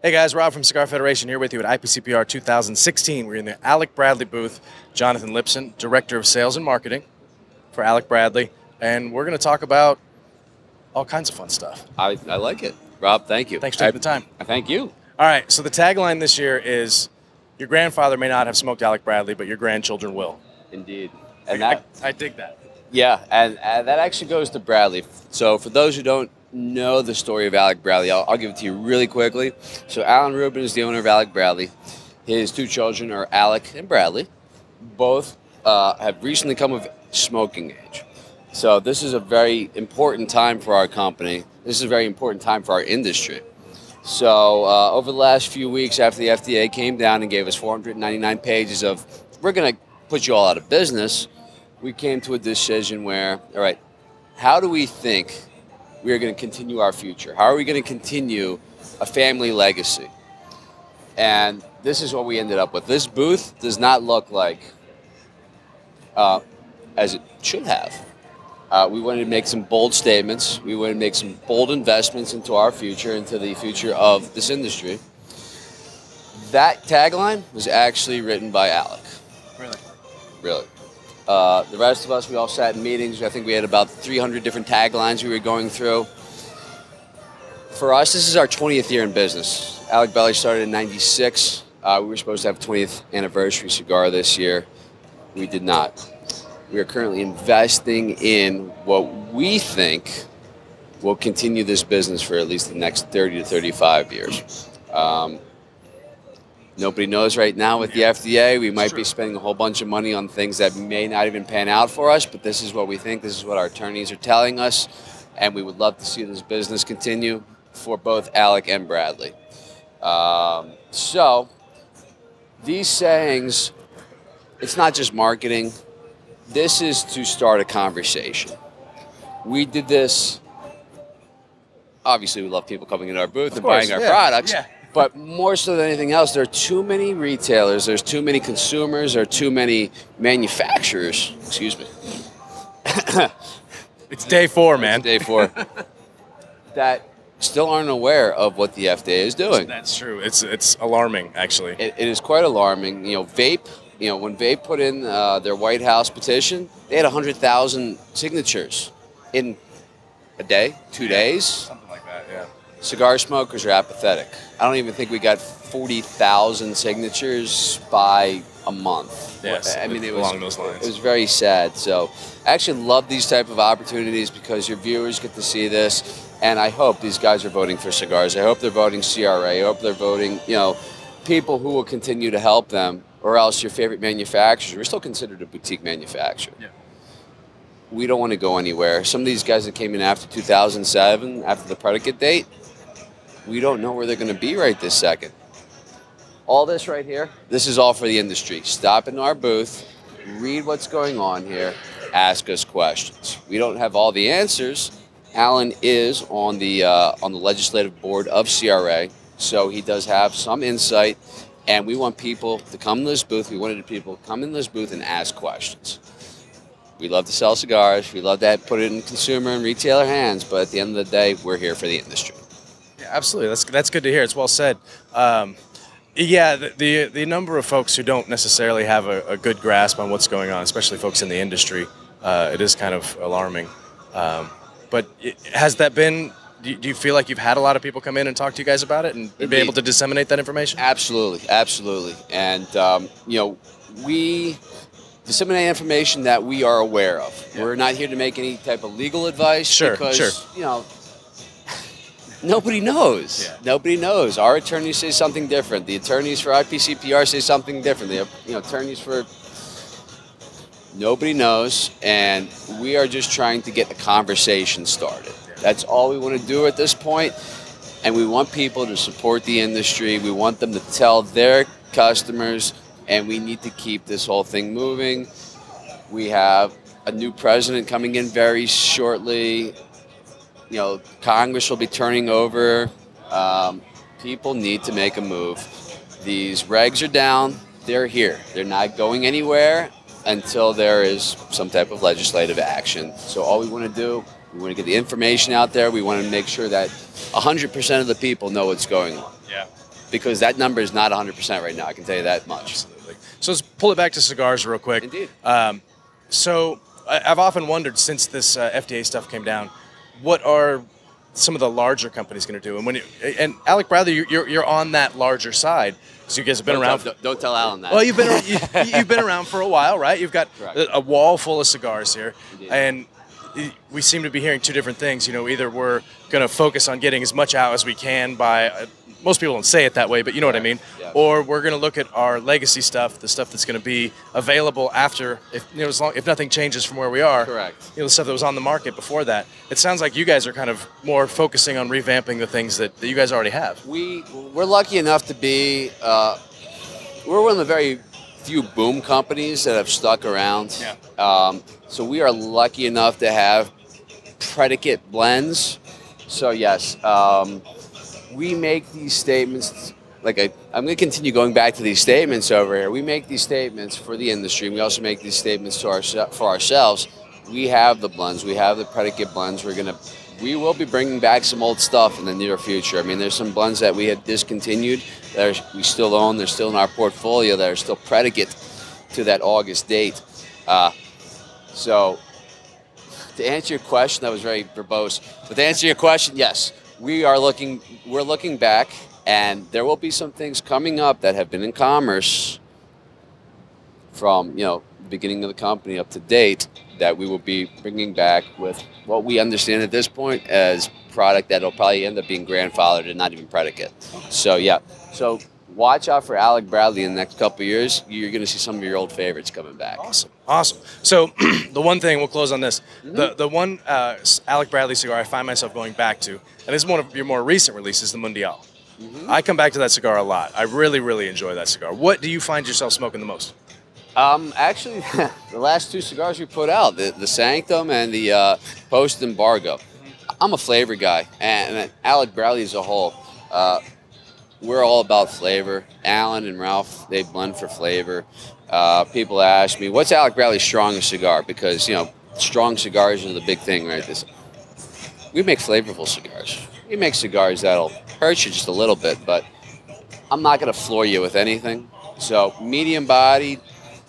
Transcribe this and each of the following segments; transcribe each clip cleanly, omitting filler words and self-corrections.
Hey guys, Rob from Cigar Federation here with you at IPCPR 2016. We're in the Alec Bradley booth. Jonathan Lipson, Director of Sales and Marketing for Alec Bradley. And we're going to talk about all kinds of fun stuff. I like it. Rob, thank you. Thanks for taking the time. Thank you. All right, so the tagline this year is, your grandfather may not have smoked Alec Bradley, but your grandchildren will. Indeed. And I dig that. Yeah, and that actually goes to Bradley. So for those who don't know the story of Alec Bradley, I'll give it to you really quickly. So Alan Rubin is the owner of Alec Bradley. His two children are Alec and Bradley. Both have recently come of smoking age. So this is a very important time for our company. This is a very important time for our industry. So over the last few weeks after the FDA came down and gave us 499 pages of, we're going to put you all out of business, we came to a decision where, all right, how do we think we are going to continue our future? How are we going to continue a family legacy? And this is what we ended up with. This booth does not look like as it should have. We wanted to make some bold statements. We wanted to make some bold investments into our future, into the future of this industry. That tagline was actually written by Alec. Really? Really. The rest of us, we all sat in meetings. I think we had about 300 different taglines we were going through. For us, this is our 20th year in business. Alec Bradley started in '96. We were supposed to have a 20th anniversary cigar this year. We did not. We are currently investing in what we think will continue this business for at least the next 30 to 35 years. Nobody knows right now with the FDA. We might be spending a whole bunch of money on things that may not even pan out for us, but this is what we think. This is what our attorneys are telling us, and we would love to see this business continue for both Alec and Bradley. So these sayings, it's not just marketing. This is to start a conversation. We did this. Obviously, we love people coming into our booth and buying our products. Yeah. But more so than anything else, there are too many retailers, there's too many consumers, there are too many manufacturers, excuse me. It's day 4, man. It's day 4. That still aren't aware of what the FDA is doing. That's true. It's alarming, actually. It is quite alarming. You know, vape, when vape put in their White House petition, they had 100,000 signatures in a day, 2 days. Something like that, yeah. Cigar smokers are apathetic. I don't even think we got 40,000 signatures by a month. Yes, I mean, it was along those lines. It was very sad. So I actually love these type of opportunities because your viewers get to see this, and I hope these guys are voting for cigars. I hope they're voting CRA. I hope they're voting, people who will continue to help them, or else your favorite manufacturers. We're still considered a boutique manufacturer. Yeah. We don't want to go anywhere. Some of these guys that came in after 2007, after the predicate date, we don't know where they're going to be right this second. All this right here, this is all for the industry. Stop in our booth, read what's going on here, ask us questions. We don't have all the answers. Alan is on the legislative board of CRA, so he does have some insight, and we want people to come to this booth. We wanted people to come in this booth and ask questions. We love to sell cigars. We love to put it in consumer and retailer hands, but at the end of the day, we're here for the industry. Yeah, absolutely. That's good to hear. It's well said. Yeah, the number of folks who don't necessarily have a good grasp on what's going on, especially folks in the industry, it is kind of alarming. But has that been? Do you feel like you've had a lot of people come in and talk to you guys about it and be able to disseminate that information? Absolutely, absolutely. And we disseminate information that we are aware of. Yeah. We're not here to make any type of legal advice because nobody knows. Yeah. Nobody knows. Our attorneys say something different. The attorneys for IPCPR say something different. The attorneys for nobody knows, and we are just trying to get a conversation started. That's all we want to do at this point, and we want people to support the industry. We want them to tell their customers, and we need to keep this whole thing moving. We have a new president coming in very shortly. Congress will be turning over. People need to make a move. These regs are down. They're here. They're not going anywhere until there is some type of legislative action. So all we want to do, we want to get the information out there. We want to make sure that 100% of the people know what's going on. Yeah. because that number is not 100% right now. I can tell you that much. Absolutely. So let's pull it back to cigars real quick. Indeed. So I've often wondered, since this FDA stuff came down, what are some of the larger companies going to do? And Alec Bradley, you're on that larger side, so you guys have been around. Don't tell Alan that. Well, you've been around for a while, right? You've got a wall full of cigars here, and we seem to be hearing two different things. Either we're going to focus on getting as much out as we can by. Most people don't say it that way, but you know what I mean. Yeah. Or we're going to look at our legacy stuff, the stuff that's going to be available after, if nothing changes from where we are. Correct. The stuff that was on the market before that. It sounds like you guys are kind of more focusing on revamping the things that you guys already have. We're lucky enough to be. We're one of the very few boom companies that have stuck around. Yeah. So we are lucky enough to have predicate blends. So yes. We make these statements, I'm going to continue going back to these statements over here. We make these statements for the industry. We also make these statements for ourselves. We have the blends. We have the predicate blends. We will be bringing back some old stuff in the near future. I mean, there's some blends that we had discontinued that we still own. They're still in our portfolio that are still predicate to that August date. So to answer your question, that was very verbose. But to answer your question, yes. We're looking back, and there will be some things coming up that have been in commerce from the beginning of the company up to date that we will be bringing back with what we understand at this point as product that will probably end up being grandfathered and not even predicate. So yeah, so watch out for Alec Bradley in the next couple of years. You're going to see some of your old favorites coming back. Awesome. So the one thing, we'll close on this, the one Alec Bradley cigar I find myself going back to, and this is one of your more recent releases, the Mundial. I come back to that cigar a lot. I really, really enjoy that cigar. What do you find yourself smoking the most? Actually, the last two cigars we put out, the Sanctum and the Post Embargo. I'm a flavor guy, and Alec Bradley as a whole. We're all about flavor. Alan and Ralph, they blend for flavor. People ask me, what's Alec Bradley's strongest cigar? Because, strong cigars are the big thing, right? We make flavorful cigars. We make cigars that'll hurt you just a little bit, but I'm not going to floor you with anything. So medium bodied,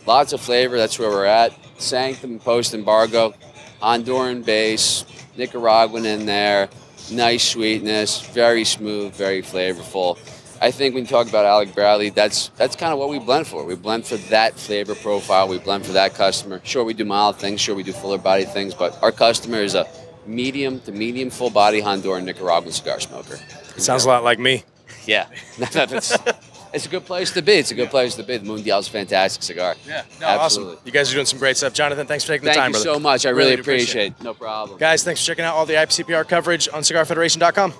lots of flavor, that's where we're at. Sanctum, Post Embargo, Honduran base, Nicaraguan in there, nice sweetness, very smooth, very flavorful. I think when you talk about Alec Bradley, that's kind of what we blend for. We blend for that flavor profile. We blend for that customer. Sure, we do mild things. Sure, we do fuller body things. But our customer is a medium to medium full body Honduran Nicaraguan cigar smoker. It sounds a lot like me. Yeah. It's a good place to be. It's a good place to be. The Mundial's a fantastic cigar. Yeah, no, absolutely. Awesome. You guys are doing some great stuff. Jonathan, thanks for taking the time, brother. Thank you so much. I really appreciate it. No problem. Guys, thanks for checking out all the IPCPR coverage on cigarfederation.com.